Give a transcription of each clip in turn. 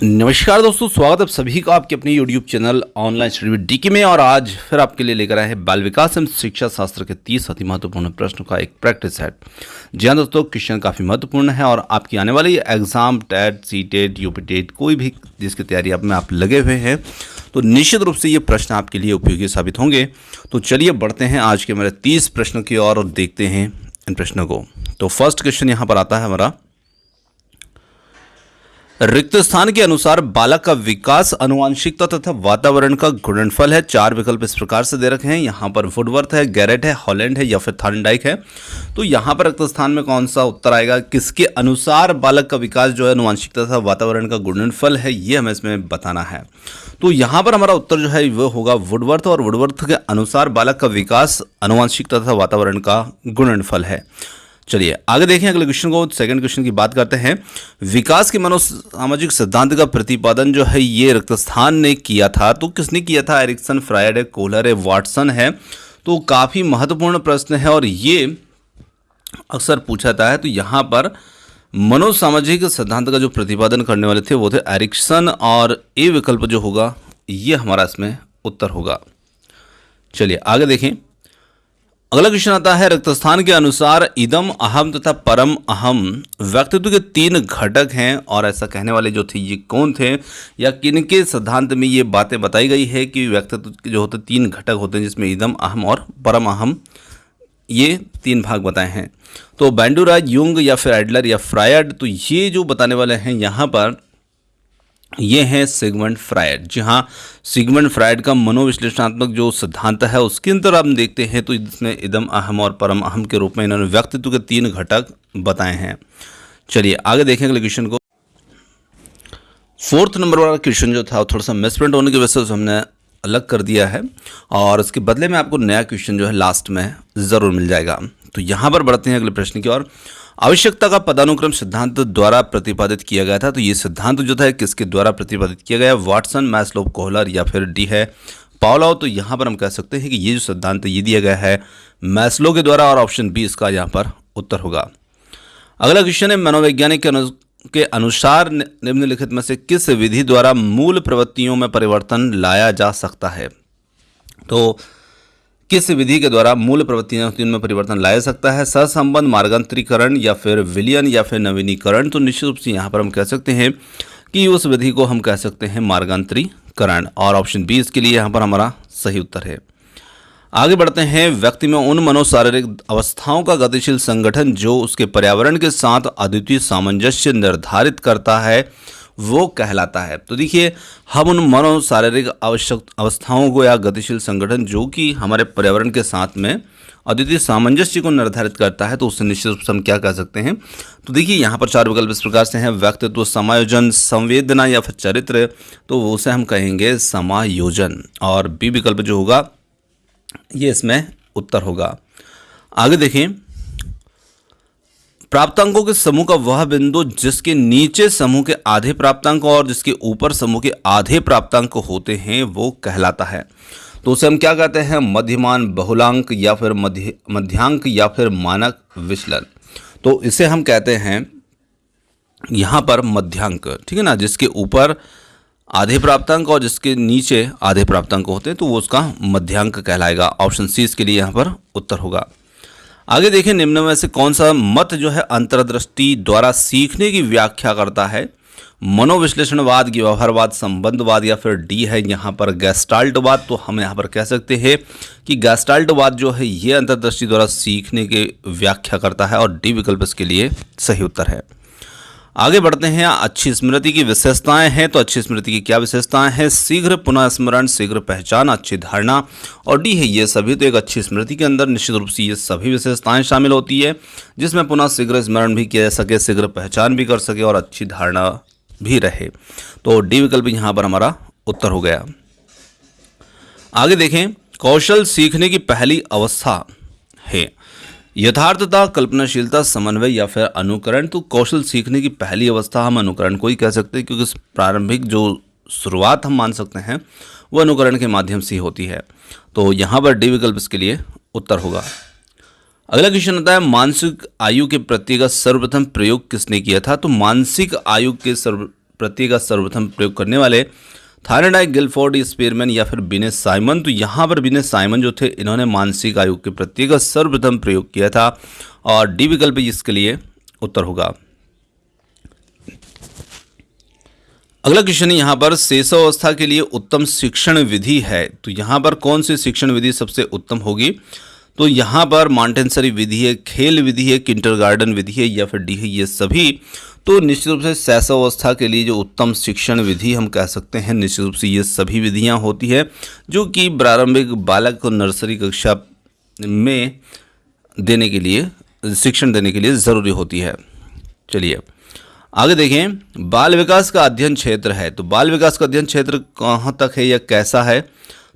नमस्कार दोस्तों, स्वागत है आप सभी का आपके अपने YouTube channel online study with DK में। और आज फिर आपके लिए लेकर आए हैं बाल विकास एवं शिक्षा शास्त्र के 30 अति महत्वपूर्ण प्रश्नों का एक प्रैक्टिस सेट। जी हाँ दोस्तों, क्वेश्चन काफ़ी महत्वपूर्ण है और आपकी आने वाली exam TET C TET UP TET कोई भी जिसकी तैयारी में आप लगे हुए हैं तो निश्चित रूप से ये प्रश्न आपके लिए उपयोगी साबित होंगे। तो चलिए बढ़ते हैं आज के हमारे 30 प्रश्नों की ओर और देखते हैं इन प्रश्नों को। तो फर्स्ट क्वेश्चन यहाँ पर आता है हमारा, रिक्त स्थान के अनुसार बालक का विकास आनुवंशिकता तथा वातावरण का गुणनफल है। 4 विकल्प इस प्रकार से दे रखे हैं। यहाँ पर वुडवर्थ है, गैरेट है, हॉलैंड है या फिर थॉर्नडाइक है। तो यहाँ पर रिक्त स्थान में कौन सा उत्तर आएगा, किसके अनुसार बालक का विकास जो है आनुवंशिकता तथा वातावरण का गुणनफल है, ये हमें इसमें बताना है। तो यहाँ पर हमारा उत्तर जो है वो होगा वुडवर्थ, और वुडवर्थ के अनुसार बालक का विकास आनुवंशिकता तथा वातावरण का गुणनफल है। चलिए आगे देखें अगले क्वेश्चन को। सेकंड क्वेश्चन की बात करते हैं। विकास के मनोसामाजिक सिद्धांत का प्रतिपादन जो है ये रिक्त स्थान ने किया था। तो किसने किया था, एरिक्सन, फ्रायड है, कोहलर है, वाटसन है। तो काफ़ी महत्वपूर्ण प्रश्न है और ये अक्सर पूछा जाता है। तो यहाँ पर मनोसामाजिक सिद्धांत का जो प्रतिपादन करने वाले थे वो थे एरिक्सन, और ए विकल्प जो होगा ये हमारा इसमें उत्तर होगा। चलिए आगे देखें। अगला क्वेश्चन आता है, रिक्त स्थान के अनुसार इदम, अहम तथा परम अहम व्यक्तित्व के 3 घटक हैं। और ऐसा कहने वाले जो थे ये कौन थे, या किनके सिद्धांत में ये बातें बताई गई है कि व्यक्तित्व जो होते 3 घटक होते हैं, जिसमें इदम, अहम और परम अहम, ये 3 भाग बताए हैं। तो बैंडुराज, यूंग या फिर एडलर या फ्रायड। तो ये जो बताने वाले हैं यहाँ पर ये हैं सिगमंड फ्रायड। जी हाँ, सिगमंड फ्रायड का मनोविश्लेषणात्मक जो सिद्धांत है उसके अंदर आप देखते हैं तो इसमें इदम, अहम और परम अहम के रूप में इन्होंने व्यक्तित्व के 3 घटक बताए हैं। चलिए आगे देखें अगले क्वेश्चन को। 4th नंबर वाला क्वेश्चन जो था थोड़ा सा मिसप्रिंट होने की वजह से हमने अलग कर दिया है, और इसके बदले में आपको नया क्वेश्चन जो है लास्ट में ज़रूर मिल जाएगा। तो यहाँ पर बढ़ते हैं अगले प्रश्न की ओर। आवश्यकता का पदानुक्रम सिद्धांत द्वारा प्रतिपादित किया गया था। तो ये सिद्धांत जो था किसके द्वारा प्रतिपादित किया गया, वाटसन, मैस्लो, कोहलर या फिर डी है पावलोव। तो यहाँ पर हम कह सकते हैं कि ये जो सिद्धांत ये दिया गया है मैस्लो के द्वारा, और ऑप्शन बी इसका यहाँ पर उत्तर होगा। अगला क्वेश्चन है, मनोवैज्ञानिक के अनुसार निम्नलिखित में से किस विधि द्वारा मूल प्रवृत्तियों में परिवर्तन लाया जा सकता है। तो किस विधि के द्वारा मूल प्रवृत्तियों में परिवर्तन लाया जा सकता है, सहसंबंध, मार्गांतरीकरण या फिर विलयन या फिर नवीनीकरण। तो निश्चित रूप से यहाँ पर हम कह सकते हैं कि उस विधि को हम कह सकते हैं मार्गांतरीकरण, और ऑप्शन बी इसके लिए यहाँ पर हमारा सही उत्तर है। आगे बढ़ते हैं। व्यक्ति में उन मनोशारीरिक अवस्थाओं का गतिशील संगठन जो उसके पर्यावरण के साथ अद्वितीय सामंजस्य निर्धारित करता है वो कहलाता है। तो देखिए, हम उन मनोशारीरिक अवस्थाओं को या गतिशील संगठन जो कि हमारे पर्यावरण के साथ में अद्वितीय सामंजस्य को निर्धारित करता है, तो उससे निश्चित रूप से हम क्या कह सकते हैं। तो देखिए यहाँ पर 4 विकल्प इस प्रकार से हैं, व्यक्तित्व, समायोजन, संवेदना या फिर चरित्र। तो उसे हम कहेंगे समायोजन, और बी विकल्प जो होगा ये इसमें उत्तर होगा। आगे देखें। प्राप्तांकों के समूह का वह बिंदु जिसके नीचे समूह के आधे प्राप्तांक और जिसके ऊपर समूह के आधे प्राप्तांक होते हैं वो कहलाता है। तो उसे हम क्या कहते हैं, मध्यमान, बहुलांक या फिर मध्यांक या फिर मानक विचलन। तो इसे हम कहते हैं यहाँ पर मध्यांक, ठीक है ना, जिसके ऊपर आधे प्राप्तांक और जिसके नीचे आधे प्राप्तांक होते हैं तो वो उसका मध्यांक कहलाएगा। ऑप्शन सी इसके लिए यहाँ पर उत्तर होगा। आगे देखें, निम्न में से कौन सा मत जो है अंतर्दृष्टि द्वारा सीखने की व्याख्या करता है, मनोविश्लेषणवाद, व्यवहारवाद, संबंधवाद या फिर डी है यहाँ पर गैस्टाल्टवाद। तो हम यहाँ पर कह सकते हैं कि गैस्टाल्टवाद जो है ये अंतर्दृष्टि द्वारा सीखने की व्याख्या करता है, और डी विकल्प इसके लिए सही उत्तर है। आगे बढ़ते हैं। अच्छी स्मृति की विशेषताएं हैं। तो अच्छी स्मृति की क्या विशेषताएं हैं, शीघ्र पुनः स्मरण, शीघ्र पहचान, अच्छी धारणा, और डी है ये सभी। तो एक अच्छी स्मृति के अंदर निश्चित रूप से ये सभी विशेषताएं शामिल होती है, जिसमें पुनः शीघ्र स्मरण भी किया जा सके, शीघ्र पहचान भी कर सके और अच्छी धारणा भी रहे। तो डी विकल्प यहाँ पर हमारा उत्तर हो गया। आगे देखें। कौशल सीखने की पहली अवस्था है यथार्थता, कल्पनाशीलता, समन्वय या फिर अनुकरण। तो कौशल सीखने की पहली अवस्था हम अनुकरण को ही कह सकते हैं, क्योंकि प्रारंभिक जो शुरुआत हम मान सकते हैं वो अनुकरण के माध्यम से होती है। तो यहाँ पर डी विकल्प इसके लिए उत्तर होगा। अगला क्वेश्चन आता है, मानसिक आयु के प्रत्यय का सर्वप्रथम प्रयोग किसने किया था। तो मानसिक आयु के प्रत्यय का सर्वप्रथम प्रयोग करने वाले थायरडाइक, गिलफोर्ड, स्पीयरमैन या फिर बिने साइमन। तो यहाँ पर बिने साइमन जो थे इन्होंने मानसिक आयोग के प्रत्यय का सर्वप्रथम प्रयोग किया था और डी विकल्प इसके लिए उत्तर होगा। अगला क्वेश्चन यहाँ पर शेषावस्था के लिए उत्तम शिक्षण विधि है। तो यहाँ पर कौन सी शिक्षण विधि सबसे उत्तम होगी? तो यहाँ पर मॉन्टेसरी विधि है, खेल विधि है, किंडरगार्टन विधि है या फिर डी है ये सभी। तो निश्चित रूप से शैशवावस्था के लिए जो उत्तम शिक्षण विधि हम कह सकते हैं, निश्चित रूप से ये सभी विधियाँ होती है जो कि प्रारंभिक बालक को नर्सरी कक्षा में देने के लिए, शिक्षण देने के लिए ज़रूरी होती है। चलिए आगे देखें, बाल विकास का अध्ययन क्षेत्र है। तो बाल विकास का अध्ययन क्षेत्र कहाँ तक है या कैसा है?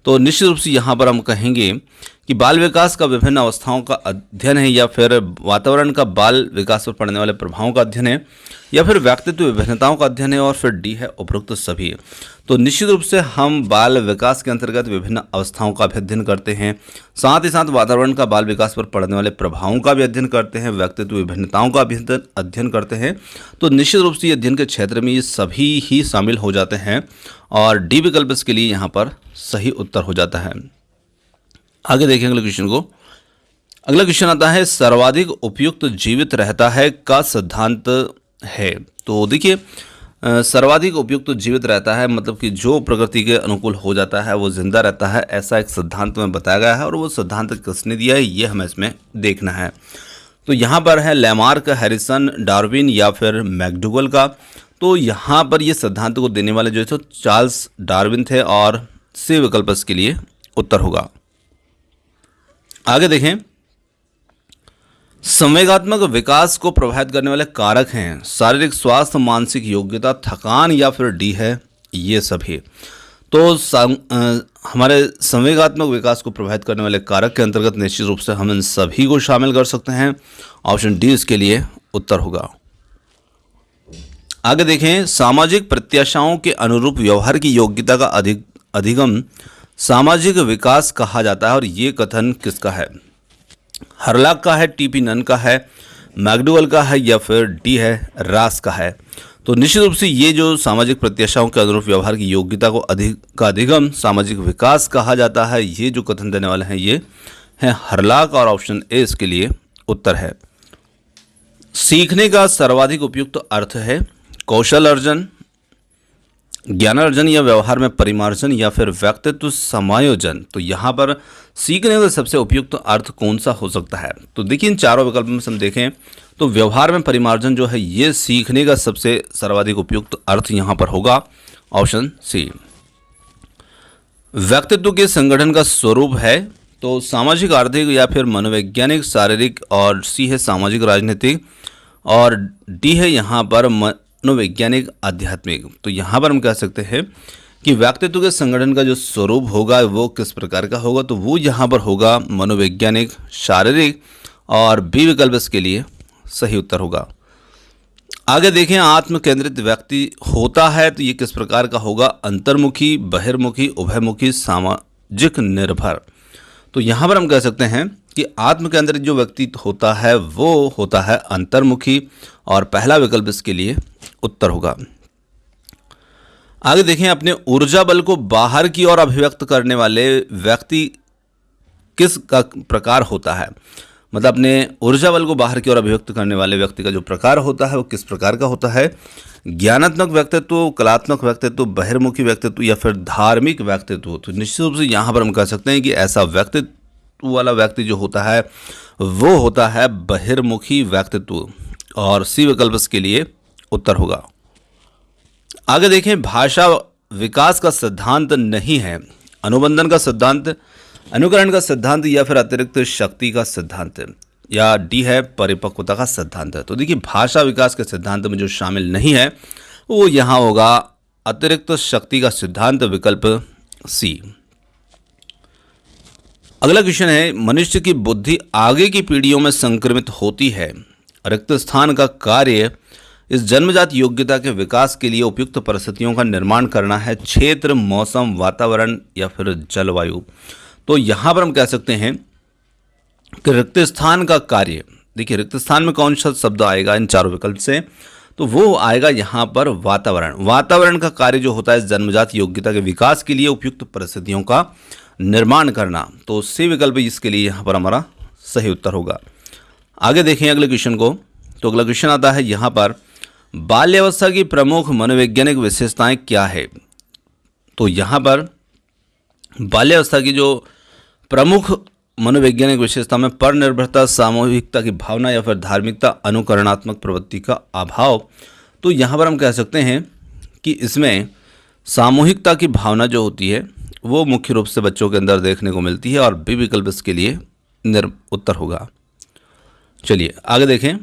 तो निश्चित रूप से यहाँ पर हम कहेंगे कि बाल विकास का विभिन्न अवस्थाओं का अध्ययन है या फिर वातावरण का बाल विकास पर पड़ने वाले प्रभावों का अध्ययन है या फिर व्यक्तित्व विभिन्नताओं का अध्ययन है और फिर डी है उपरोक्त सभी। तो निश्चित रूप से हम बाल विकास के अंतर्गत विभिन्न अवस्थाओं का भी अध्ययन करते हैं, साथ ही साथ वातावरण का बाल विकास पर पड़ने वाले प्रभावों का भी अध्ययन करते हैं, व्यक्तित्व विभिन्नताओं का भी अध्ययन करते हैं। तो निश्चित रूप से अध्ययन के क्षेत्र में ये सभी ही शामिल हो जाते हैं और डी विकल्प इसके लिए यहाँ पर सही उत्तर हो जाता है। आगे देखें अगले क्वेश्चन को। अगला क्वेश्चन आता है सर्वाधिक उपयुक्त जीवित रहता है का सिद्धांत है। तो देखिए सर्वाधिक उपयुक्त जीवित रहता है मतलब कि जो प्रकृति के अनुकूल हो जाता है वो जिंदा रहता है, ऐसा एक सिद्धांत में बताया गया है और वो सिद्धांत किसने दिया है ये हमें इसमें देखना है। तो यहाँ पर है लैमार्क, हैरिसन, डार्विन या फिर मैकडूगल का। तो यहाँ पर ये सिद्धांत को देने वाले जो थे चार्ल्स डार्विन थे और सी विकल्प इसके लिए उत्तर होगा। आगे देखें, संवेगात्मक विकास को प्रभावित करने वाले कारक हैं शारीरिक स्वास्थ्य, मानसिक योग्यता, थकान या फिर डी है ये सभी। तो हमारे संवेगात्मक विकास को प्रभावित करने वाले कारक के अंतर्गत निश्चित रूप से हम इन सभी को शामिल कर सकते हैं। ऑप्शन डी इसके लिए उत्तर होगा। आगे देखें, सामाजिक प्रत्याशाओं के अनुरूप व्यवहार की योग्यता का अधिगम सामाजिक विकास कहा जाता है और ये कथन किसका है? हरलाक का है, टीपी नन का है, मैकडूगल का है या फिर डी है रास का है। तो निश्चित रूप से ये जो सामाजिक प्रत्याशाओं के अनुरूप व्यवहार की योग्यता को अधिगम सामाजिक विकास कहा जाता है, ये जो कथन देने वाले हैं ये है हरलाक और ऑप्शन ए इसके लिए उत्तर है। सीखने का सर्वाधिक उपयुक्त अर्थ है कौशल अर्जन, ज्ञान अर्जन या व्यवहार में परिमार्जन या फिर व्यक्तित्व समायोजन। तो यहाँ पर सीखने का सबसे उपयुक्त अर्थ कौन सा हो सकता है? तो देखिए इन चारों विकल्प में हम देखें तो व्यवहार में परिमार्जन जो है ये सीखने का सबसे सर्वाधिक उपयुक्त अर्थ यहाँ पर होगा, ऑप्शन सी। व्यक्तित्व के संगठन का स्वरूप है तो सामाजिक, आर्थिक या फिर मनोवैज्ञानिक, शारीरिक और सी है सामाजिक राजनीतिक और डी है यहाँ पर मनोवैज्ञानिक आध्यात्मिक। तो यहाँ पर हम कह सकते हैं कि व्यक्तित्व के संगठन का जो स्वरूप होगा वो किस प्रकार का होगा? तो वो यहाँ पर होगा मनोवैज्ञानिक, शारीरिक और बी विकल्प इसके लिए सही उत्तर होगा। आगे देखें, आत्म केंद्रित व्यक्ति होता है तो ये किस प्रकार का होगा? अंतर्मुखी, बहिर्मुखी, उभयमुखी, सामाजिक निर्भर। तो यहाँ पर हम कह सकते हैं कि आत्म केंद्रित जो व्यक्ति होता है वो होता है अंतर्मुखी और पहला विकल्प इसके लिए उत्तर होगा। आगे देखें, अपने ऊर्जा बल को बाहर की ओर अभिव्यक्त करने वाले व्यक्ति किस का प्रकार होता है? मतलब अपने ऊर्जा बल को बाहर की ओर अभिव्यक्त करने वाले व्यक्ति का जो प्रकार होता है वो किस प्रकार का होता है? ज्ञानात्मक व्यक्तित्व, कलात्मक व्यक्तित्व, बहिर्मुखी व्यक्तित्व या फिर धार्मिक व्यक्तित्व। तो निश्चित रूप से यहाँ पर हम कह सकते हैं कि ऐसा व्यक्तित्व वाला व्यक्ति जो होता है वो होता है बहिर्मुखी व्यक्तित्व और सी विकल्प इसके लिए उत्तर होगा। आगे देखें, भाषा विकास का सिद्धांत नहीं है अनुबंधन का सिद्धांत, अनुकरण का सिद्धांत या फिर अतिरिक्त शक्ति का सिद्धांत या डी है परिपक्वता का सिद्धांत है। तो देखिए भाषा विकास के सिद्धांत में जो शामिल नहीं है वो यहाँ होगा अतिरिक्त शक्ति का सिद्धांत, विकल्प सी। अगला क्वेश्चन है, मनुष्य की बुद्धि आगे की पीढ़ियों में संक्रमित होती है। रिक्त स्थान का कार्य इस जन्मजात योग्यता के विकास के लिए उपयुक्त परिस्थितियों का निर्माण करना है। क्षेत्र, मौसम, वातावरण या फिर जलवायु। तो यहाँ पर हम कह सकते हैं कि रिक्त स्थान का कार्य, देखिए रिक्त स्थान में कौन सा शब्द आएगा इन चारों विकल्प से? तो वो आएगा यहाँ पर वातावरण। वातावरण का कार्य जो होता है जन्मजात योग्यता के विकास के लिए उपयुक्त परिस्थितियों का निर्माण करना। तो सी विकल्प इसके लिए यहाँ पर हमारा सही उत्तर होगा। आगे देखें अगले क्वेश्चन को। तो अगला क्वेश्चन आता है यहाँ पर, बाल्यावस्था की प्रमुख मनोवैज्ञानिक विशेषताएं क्या है। तो यहाँ पर बाल्यावस्था की जो प्रमुख मनोवैज्ञानिक विशेषता में पर निर्भरता, सामूहिकता की भावना या फिर धार्मिकता, अनुकरणात्मक प्रवृत्ति का अभाव। तो यहाँ पर हम कह सकते हैं कि इसमें सामूहिकता की भावना जो होती है वो मुख्य रूप से बच्चों के अंदर देखने को मिलती है और बी विकल्प इसके लिए उत्तर होगा। चलिए आगे देखें।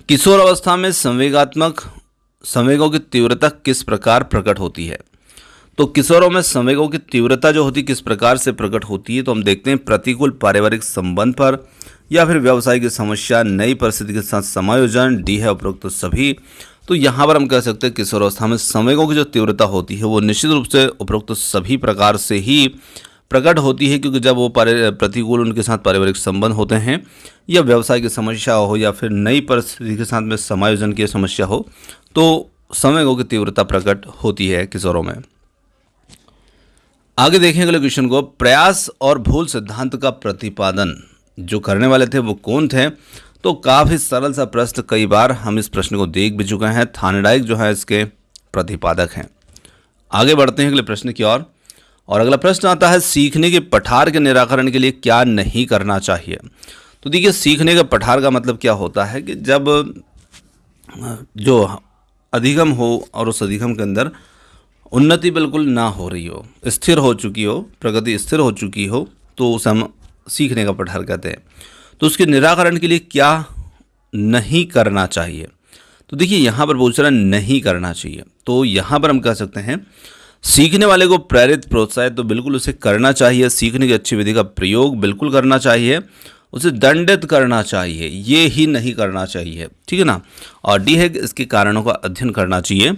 किशोर अवस्था में संवेगों की तीव्रता किस प्रकार प्रकट होती है। तो किशोरों में संवेगों की तीव्रता जो होती है किस प्रकार से प्रकट होती है। तो हम देखते हैं प्रतिकूल पारिवारिक संबंध पर, या फिर व्यवसाय की समस्या, नई परिस्थिति के साथ समायोजन, डी है उपरोक्त तो तो यहाँ पर हम कह सकते हैं किशोर अवस्था में संवेगों की जो तीव्रता होती है वो निश्चित रूप से उपरोक्त सभी प्रकार से ही प्रकट होती है, क्योंकि जब वो प्रतिकूल उनके साथ पारिवारिक संबंध होते हैं, या व्यवसाय की समस्या हो, या फिर नई परिस्थिति के साथ में समायोजन की समस्या हो, तो संवेगों की तीव्रता प्रकट होती है किशोरों में। आगे देखें अगले क्वेश्चन को। प्रयास और भूल सिद्धांत का प्रतिपादन जो करने वाले थे वो कौन थे। तो काफ़ी सरल सा प्रश्न, कई बार हम इस प्रश्न को देख भी चुके हैं। थार्नडाइक जो है इसके प्रतिपादक हैं। आगे बढ़ते हैं अगले प्रश्न की ओर। और अगला प्रश्न आता है, सीखने के पठार के निराकरण के लिए क्या नहीं करना चाहिए। तो देखिए, सीखने के पठार का मतलब क्या होता है कि जब जो अधिगम हो और उस अधिगम के अंदर उन्नति बिल्कुल ना हो रही हो, स्थिर हो चुकी हो, प्रगति स्थिर हो चुकी हो, तो उसे हम सीखने का पठार कहते हैं। तो उसके निराकरण के लिए क्या नहीं करना चाहिए। तो देखिए यहाँ पर बहुत सारा नहीं करना चाहिए। तो यहाँ पर हम कह सकते हैं सीखने वाले को प्रेरित प्रोत्साहित तो बिल्कुल उसे करना चाहिए। सीखने की अच्छी विधि का प्रयोग बिल्कुल करना चाहिए। उसे दंडित करना चाहिए, ये ही नहीं करना चाहिए, ठीक है ना। और डी है इसके कारणों का अध्ययन करना चाहिए।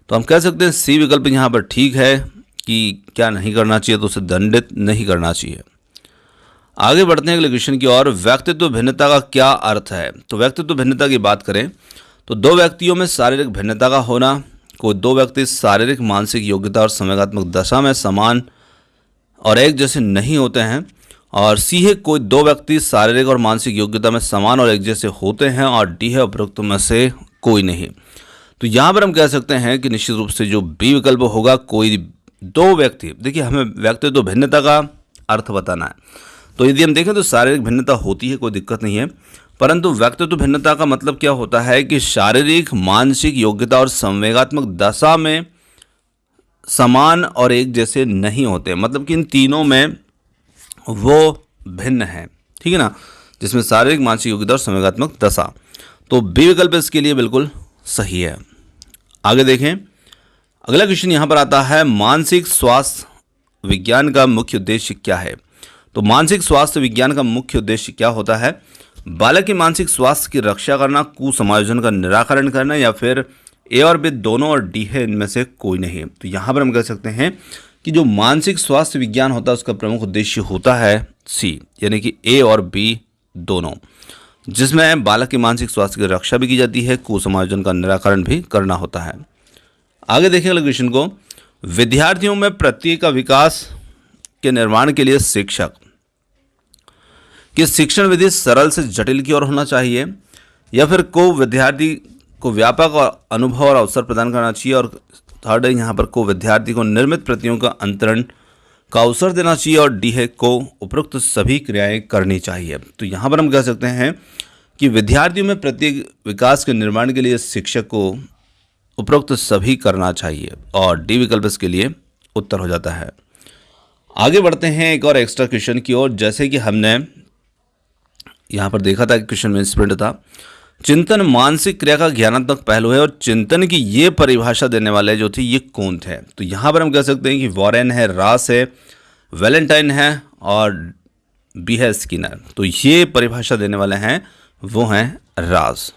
तो हम कह सकते हैं सी विकल्प यहाँ पर ठीक है कि क्या नहीं करना चाहिए, तो उसे दंडित नहीं करना चाहिए। आगे बढ़ते हैं अगले क्वेश्चन की ओर। व्यक्तित्व भिन्नता का क्या अर्थ है। तो व्यक्तित्व भिन्नता की बात करें तो दो व्यक्तियों में शारीरिक भिन्नता का होना। कोई दो व्यक्ति शारीरिक, मानसिक योग्यता और संवेगात्मक दशा में समान और एक जैसे नहीं होते हैं। और सी है कोई दो व्यक्ति शारीरिक और मानसिक योग्यता में समान और एक जैसे होते हैं। और डी है उपरोक्त में से कोई नहीं। तो यहाँ पर हम कह सकते हैं कि निश्चित रूप से जो बी विकल्प होगा, कोई दो व्यक्ति। देखिए, हमें व्यक्तित्व भिन्नता का अर्थ बताना है। तो यदि हम देखें तो शारीरिक भिन्नता होती है, कोई दिक्कत नहीं है, परंतु व्यक्तित्व भिन्नता का मतलब क्या होता है कि शारीरिक, मानसिक योग्यता और संवेगात्मक दशा में समान और एक जैसे नहीं होते। मतलब कि इन तीनों में वो भिन्न है, ठीक है ना, जिसमें शारीरिक, मानसिक योग्यता और संवेगात्मक दशा। तो बी विकल्प इसके लिए बिल्कुल सही है। आगे देखें अगला क्वेश्चन यहाँ पर आता है, मानसिक स्वास्थ्य विज्ञान का मुख्य उद्देश्य क्या है। तो मानसिक स्वास्थ्य विज्ञान का मुख्य उद्देश्य क्या होता है। बालक के मानसिक स्वास्थ्य की रक्षा करना, कुसमायोजन का निराकरण करना, या फिर ए और बी दोनों और डी है इनमें से कोई नहीं। तो यहाँ पर हम कह सकते हैं कि जो मानसिक स्वास्थ्य विज्ञान होता है उसका प्रमुख उद्देश्य होता है सी, यानी कि ए और बी दोनों, जिसमें बालक के मानसिक स्वास्थ्य की रक्षा भी की जाती है, कुसमायोजन का निराकरण भी करना होता है। आगे देखें अगले क्वेश्चन को। विद्यार्थियों में प्रत्येक का विकास के निर्माण के लिए शिक्षक कि शिक्षण विधि सरल से जटिल की ओर होना चाहिए, या फिर को विद्यार्थी को व्यापक और अनुभव और अवसर प्रदान करना चाहिए। और थर्ड है यहाँ पर को विद्यार्थी को निर्मित प्रतियों का अंतरण का अवसर देना चाहिए। और डी है को उपरोक्त सभी क्रियाएं करनी चाहिए। तो यहाँ पर हम कह सकते हैं कि विद्यार्थियों में प्रत्येक विकास के निर्माण के लिए शिक्षक को उपरोक्त सभी करना चाहिए। और डी विकल्प इसके लिए उत्तर हो जाता है। आगे बढ़ते हैं एक और एक्स्ट्रा क्वेश्चन की ओर। जैसे कि हमने यहाँ पर देखा था कि क्वेश्चन में स्प्रिंट था, चिंतन मानसिक क्रिया का ज्ञानात्मक पहलू है, और चिंतन की ये परिभाषा देने वाले जो थे ये कौन थे। तो यहाँ पर हम कह सकते हैं कि वॉरेन है, रास है, वैलेंटाइन है और बी है स्किनर। तो ये परिभाषा देने वाले हैं वो हैं रास।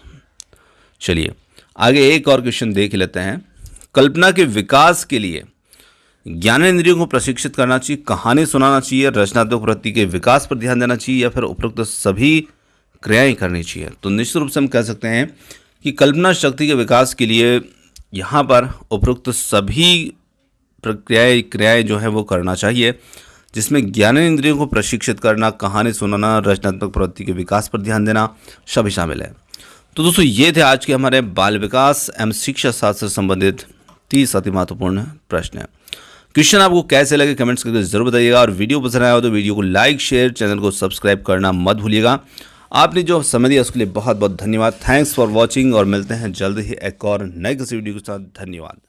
चलिए आगे एक और क्वेश्चन देख लेते हैं। कल्पना के विकास के लिए ज्ञानेंद्रियों को प्रशिक्षित करना चाहिए, कहानी सुनाना चाहिए, रचनात्मक वृत्ति के विकास पर ध्यान देना चाहिए, या फिर उपरोक्त सभी क्रियाएं करनी चाहिए। तो निश्चित रूप से हम कह सकते हैं कि कल्पना शक्ति के विकास के लिए यहाँ पर उपरोक्त सभी क्रियाएं जो है वो करना चाहिए, जिसमें ज्ञानेंद्रियों को प्रशिक्षित करना, कहानी सुनाना, रचनात्मक प्रवृत्ति के विकास पर ध्यान देना सभी शामिल है। तो दोस्तों ये थे आज के हमारे बाल विकास एवं शिक्षा शास्त्र से संबंधित 30 अति महत्वपूर्ण प्रश्न। क्वेश्चन आपको कैसे लगे कमेंट्स करके जरूर बताइएगा, और वीडियो पसंद आया हो तो वीडियो को लाइक शेयर, चैनल को सब्सक्राइब करना मत भूलिएगा। आपने जो समय दिया उसके लिए बहुत बहुत धन्यवाद। थैंक्स फॉर वॉचिंग, और मिलते हैं जल्द ही एक और नए किसी वीडियो के साथ। धन्यवाद।